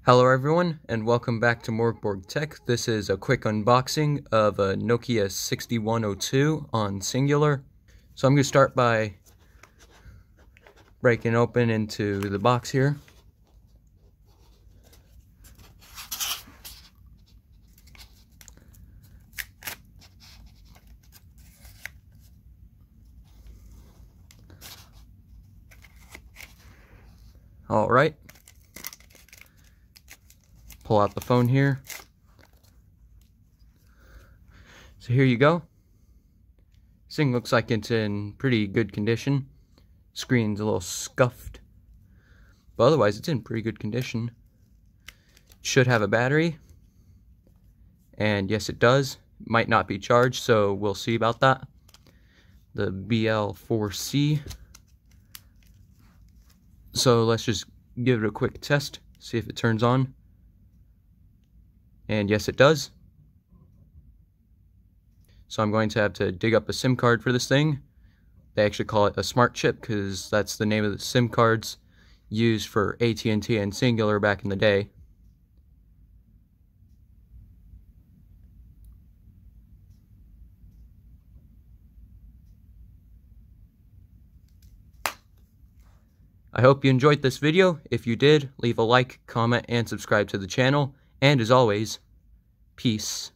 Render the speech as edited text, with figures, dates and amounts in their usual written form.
Hello everyone, and welcome back to MORGBORG Tech. This is a quick unboxing of a Nokia 6102 on Cingular. So I'm going to start by breaking open into the box here. Alright. Pull out the phone here. So here you go. This thing looks like it's in pretty good condition. Screen's a little scuffed, but otherwise it's in pretty good condition. Should have a battery, and yes it does. Might not be charged, so we'll see about that. The BL4C. So let's just give it a quick test, see if it turns on. And yes, it does. So I'm going to have to dig up a SIM card for this thing. They actually call it a smart chip because that's the name of the SIM cards used for AT&T and Cingular back in the day. I hope you enjoyed this video. If you did, leave a like, comment, and subscribe to the channel. And as always, peace.